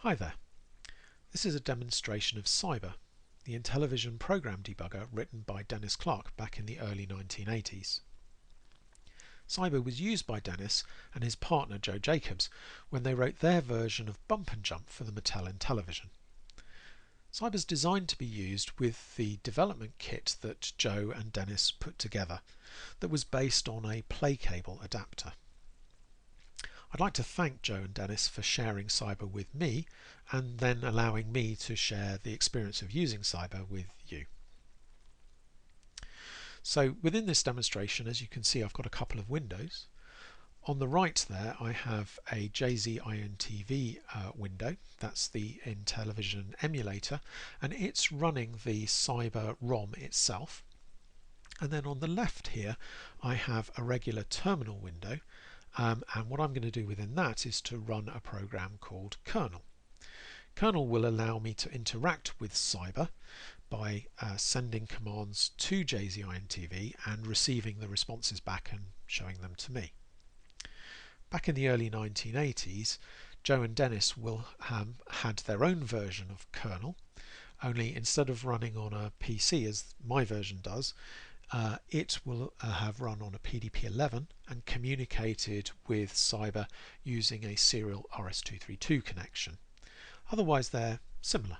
Hi there. This is a demonstration of CYBER, the Intellivision program debugger written by Dennis Clark back in the early 1980s. CYBER was used by Dennis and his partner Joe Jacobs when they wrote their version of Bump and Jump for the Mattel Intellivision. CYBER is designed to be used with the development kit that Joe and Dennis put together that was based on a PlayCable adapter. I'd like to thank Joe and Dennis for sharing CYBER with me and then allowing me to share the experience of using CYBER with you. So within this demonstration, as you can see, I've got a couple of windows. On the right there I have a JZINTV window, that's the Intellivision emulator, and it's running the CYBER ROM itself. And then on the left here I have a regular terminal window. And what I'm going to do within that is to run a program called kernel. Kernel will allow me to interact with CYBER by sending commands to JZINTV and receiving the responses back and showing them to me. Back in the early 1980s, Joe and Dennis will have had their own version of kernel, only instead of running on a PC as my version does, it will have run on a PDP-11 and communicated with CYBER using a serial RS-232 connection. Otherwise they're similar.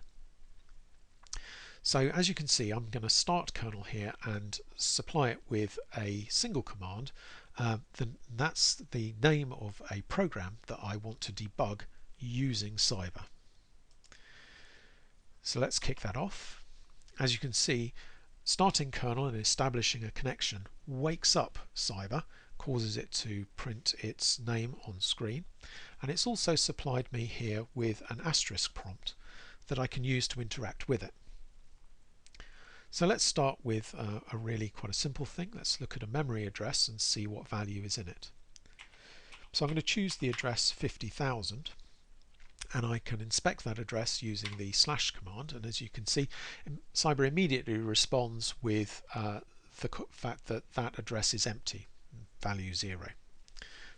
So as you can see, I'm going to start kernel here and supply it with a single command. That's the name of a program that I want to debug using CYBER. So let's kick that off. As you can see, starting kernel and establishing a connection wakes up CYBER, causes it to print its name on screen, and it's also supplied me here with an asterisk prompt that I can use to interact with it. So let's start with a really quite a simple thing. Let's look at a memory address and see what value is in it. So I'm going to choose the address 50,000. And I can inspect that address using the / command, and as you can see, CYBER immediately responds with the fact that that address is empty, value 0. Now,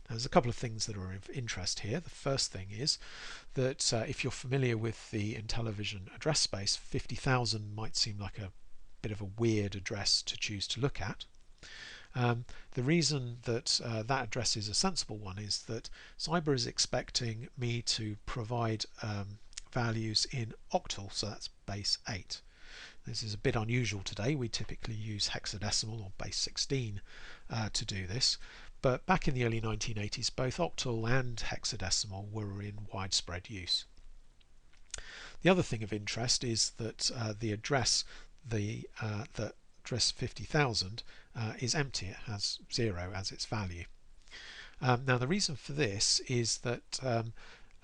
there's a couple of things that are of interest here. The first thing is that if you're familiar with the Intellivision address space, 50,000 might seem like a bit of a weird address to choose to look at. The reason that that address is a sensible one is that CYBER is expecting me to provide values in octal, so that's base 8. This is a bit unusual today. We typically use hexadecimal or base 16 to do this, but back in the early 1980s both octal and hexadecimal were in widespread use. The other thing of interest is that the address address 50,000 is empty. It has 0 as its value. Now the reason for this is that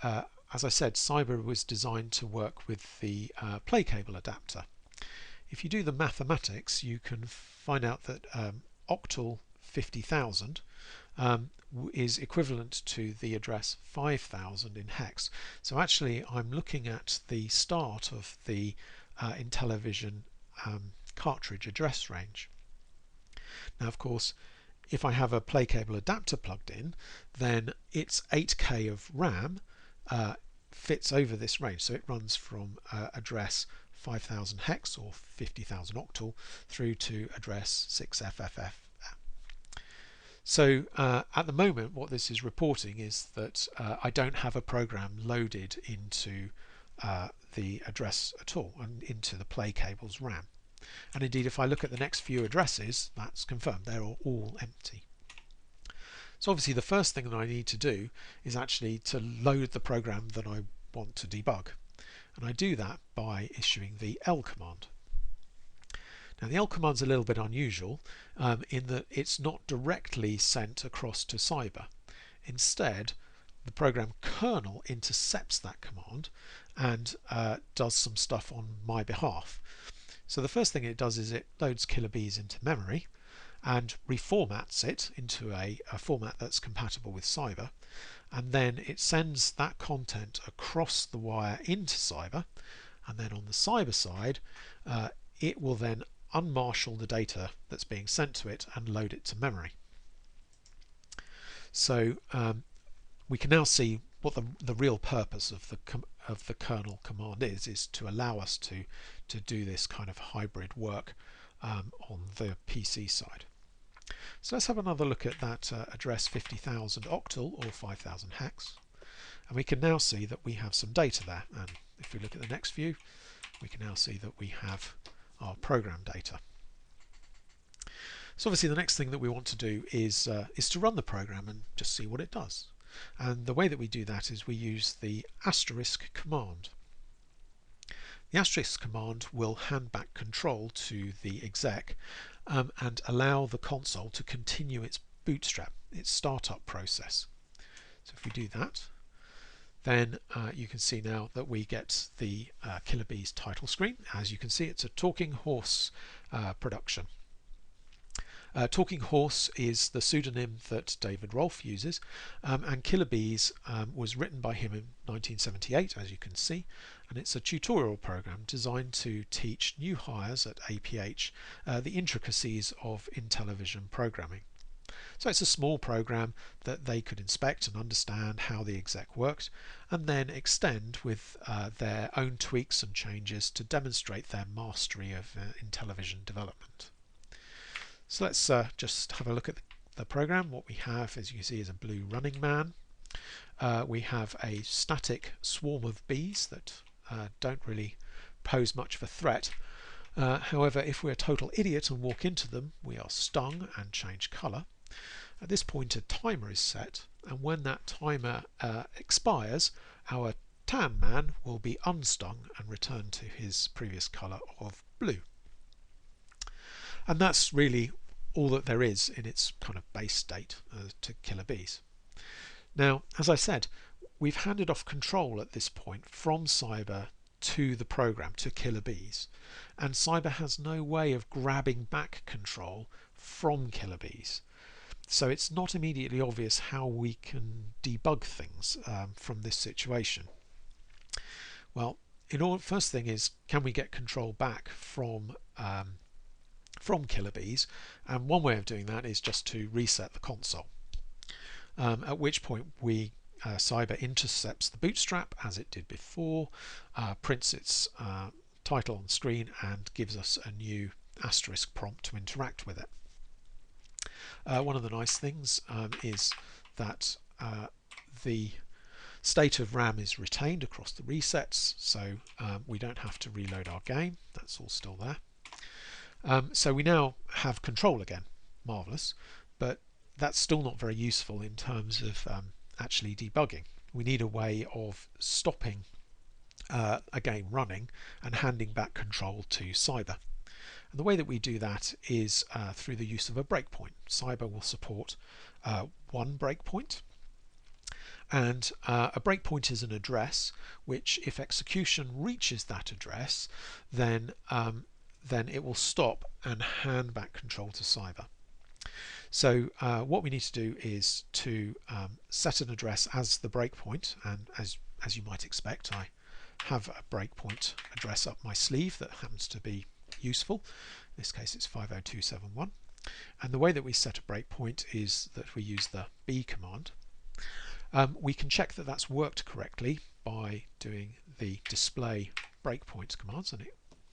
as I said, CYBER was designed to work with the PlayCable adapter. If you do the mathematics, you can find out that octal 50,000 is equivalent to the address 5,000 in hex. So actually I'm looking at the start of the Intellivision cartridge address range. Now of course, if I have a PlayCable adapter plugged in, then its 8K of RAM fits over this range. So it runs from address 5000 hex or 50,000 octal through to address 6FFF. So at the moment what this is reporting is that I don't have a program loaded into the address at all and into the PlayCable's RAM. And indeed if I look at the next few addresses, that's confirmed, they're all empty. So obviously the first thing that I need to do is actually to load the program that I want to debug, and I do that by issuing the L command. Now the L command is a little bit unusual in that it's not directly sent across to CYBER. Instead the program kernel intercepts that command and does some stuff on my behalf. So the first thing it does is it loads KBs into memory and reformats it into a format that's compatible with CYBER, and then it sends that content across the wire into CYBER, and then on the CYBER side it will then unmarshal the data that's being sent to it and load it to memory. So we can now see what the real purpose of the kernel command is to allow us to do this kind of hybrid work on the PC side. So let's have another look at that address 50,000 octal or 5,000 hex, and we can now see that we have some data there. And if we look at the next view, we can now see that we have our program data. So obviously the next thing that we want to do is to run the program and just see what it does. And the way that we do that is we use the asterisk command. The asterisk command will hand back control to the exec and allow the console to continue its bootstrap, its startup process. So if we do that, then you can see now that we get the Killer Bees title screen. As you can see, it's a Talking Horse production. Talking Horse is the pseudonym that David Rolfe uses, and Killer Bees was written by him in 1978, as you can see, and it's a tutorial program designed to teach new hires at APH the intricacies of Intellivision programming. So it's a small program that they could inspect and understand how the exec worked, and then extend with their own tweaks and changes to demonstrate their mastery of Intellivision development. So let's just have a look at the program. What we have, as you can see, is a blue running man. We have a static swarm of bees that don't really pose much of a threat. However, if we're a total idiot and walk into them, we are stung and change colour. At this point a timer is set, and when that timer expires, our tan man will be unstung and return to his previous colour of blue. And that's really all that there is in its kind of base state to Killer Bees. Now, as I said, we've handed off control at this point from CYBER to the program, to Killer Bees, and CYBER has no way of grabbing back control from Killer Bees. So it's not immediately obvious how we can debug things from this situation. Well, first thing is, can we get control back from Killer Bees? And one way of doing that is just to reset the console, at which point CYBER intercepts the bootstrap as it did before, prints its title on screen, and gives us a new asterisk prompt to interact with it. One of the nice things is that the state of RAM is retained across the resets, so we don't have to reload our game. That's all still there. So we now have control again. Marvellous, but that's still not very useful in terms of actually debugging. We need a way of stopping a game running and handing back control to CYBER. And the way that we do that is through the use of a breakpoint. CYBER will support one breakpoint, and a breakpoint is an address which, if execution reaches that address, then it will stop and hand back control to CYBER. So what we need to do is to set an address as the breakpoint, and as you might expect, I have a breakpoint address up my sleeve that happens to be useful. In this case it's 50271, and the way that we set a breakpoint is that we use the B command. We can check that that's worked correctly by doing the display breakpoint commands, and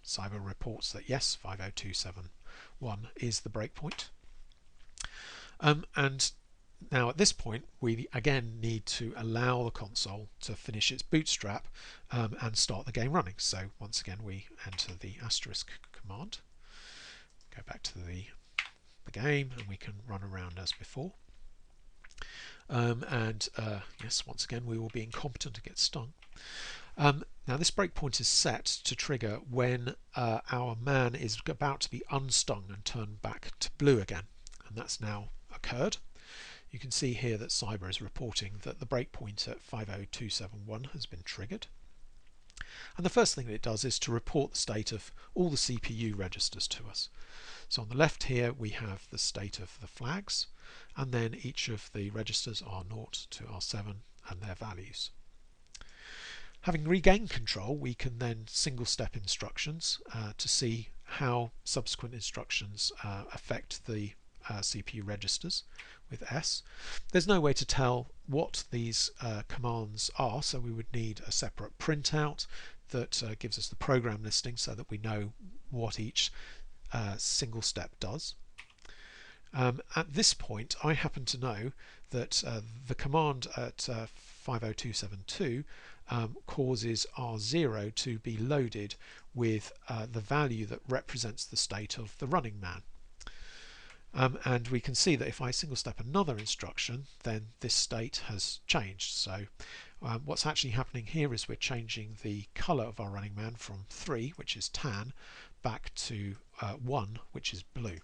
CYBER reports that yes, 50271 is the breakpoint. And now at this point we again need to allow the console to finish its bootstrap and start the game running. So once again we enter the asterisk command, go back to the game, and we can run around as before. Yes, once again we will be incompetent to get stung. Now this breakpoint is set to trigger when our man is about to be unstung and turned back to blue again, and that's now occurred. You can see here that CYBER is reporting that the breakpoint at 50271 has been triggered. And the first thing that it does is to report the state of all the CPU registers to us. So on the left here we have the state of the flags, and then each of the registers R0 to R7 and their values. Having regained control, we can then single step instructions to see how subsequent instructions affect the CPU registers with S. There's no way to tell what these commands are, so we would need a separate printout that gives us the program listing so that we know what each single step does. At this point, I happen to know that the command at 50272 causes R0 to be loaded with the value that represents the state of the running man. And we can see that if I single step another instruction, then this state has changed. So what's actually happening here is we're changing the color of our running man from 3, which is tan, back to 1, which is blue.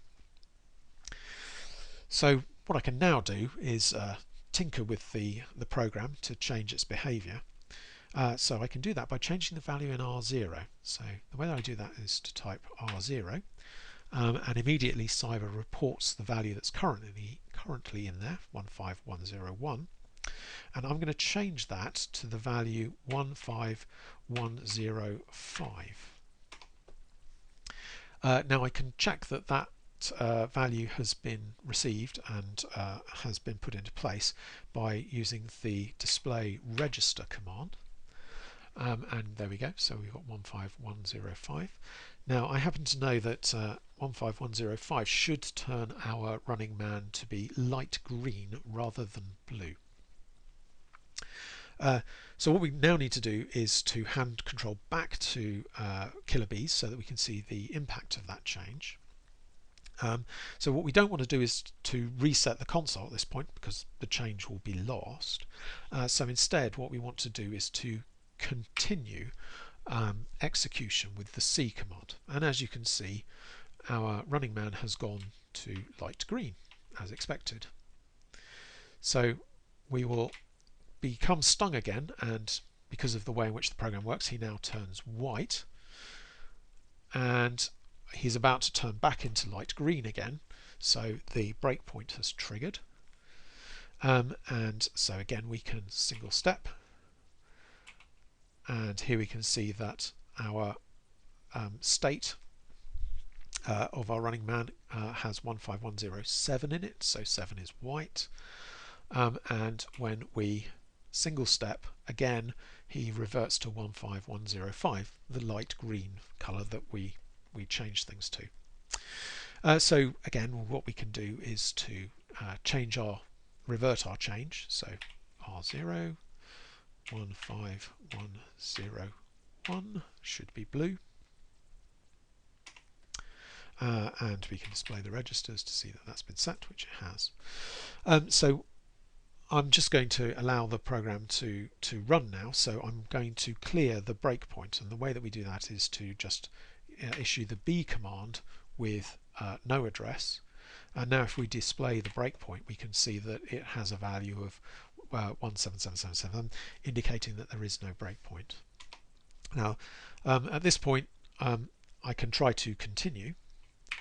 So what I can now do is tinker with the program to change its behavior. So I can do that by changing the value in R0. So the way that I do that is to type R0, and immediately CYBER reports the value that's currently in there, 15101, and I'm going to change that to the value 15105. Now I can check that that value has been received and has been put into place by using the display register command. And there we go, so we've got 15105. Now I happen to know that 15105 should turn our running man to be light green rather than blue. So what we now need to do is to hand control back to kilobees so that we can see the impact of that change. So what we don't want to do is to reset the console at this point because the change will be lost. So instead what we want to do is to continue execution with the C command, and as you can see our running man has gone to light green as expected. So we will become stung again, and because of the way in which the program works he now turns white, and he's about to turn back into light green again, so the breakpoint has triggered, and so again we can single step, and here we can see that our state of our running man has 15107 in it, so 7 is white, and when we single step again he reverts to 15105, the light green colour that we change things to. So again what we can do is to revert our change, so R0 15101 should be blue, and we can display the registers to see that that's been set, which it has. So I'm just going to allow the program to run now, so I'm going to clear the breakpoint, and the way that we do that is to just issue the B command with no address, and now if we display the breakpoint we can see that it has a value of 17777, indicating that there is no breakpoint. Now at this point I can try to continue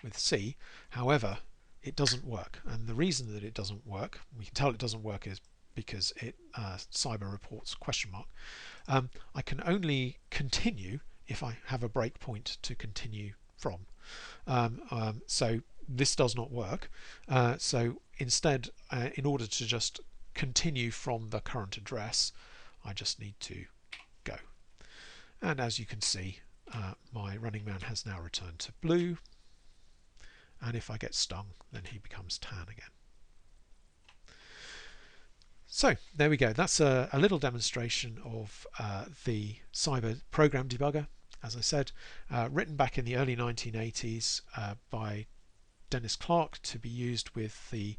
with C, however it doesn't work, and the reason that it doesn't work, we can tell it doesn't work, is because it CYBER reports question mark. I can only continue if I have a breakpoint to continue from. So this does not work. So instead, in order to just continue from the current address, I just need to go. And as you can see, my running man has now returned to blue, and if I get stung then he becomes tan again. So there we go, that's a little demonstration of the CYBER program debugger, as I said, written back in the early 1980s by Dennis Clark to be used with the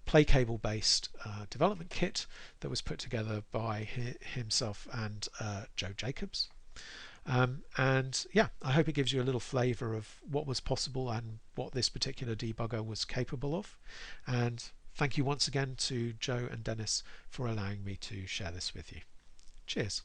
PlayCable based development kit that was put together by himself and Joe Jacobs. And yeah, I hope it gives you a little flavour of what was possible and what this particular debugger was capable of. And thank you once again to Joe and Dennis for allowing me to share this with you. Cheers.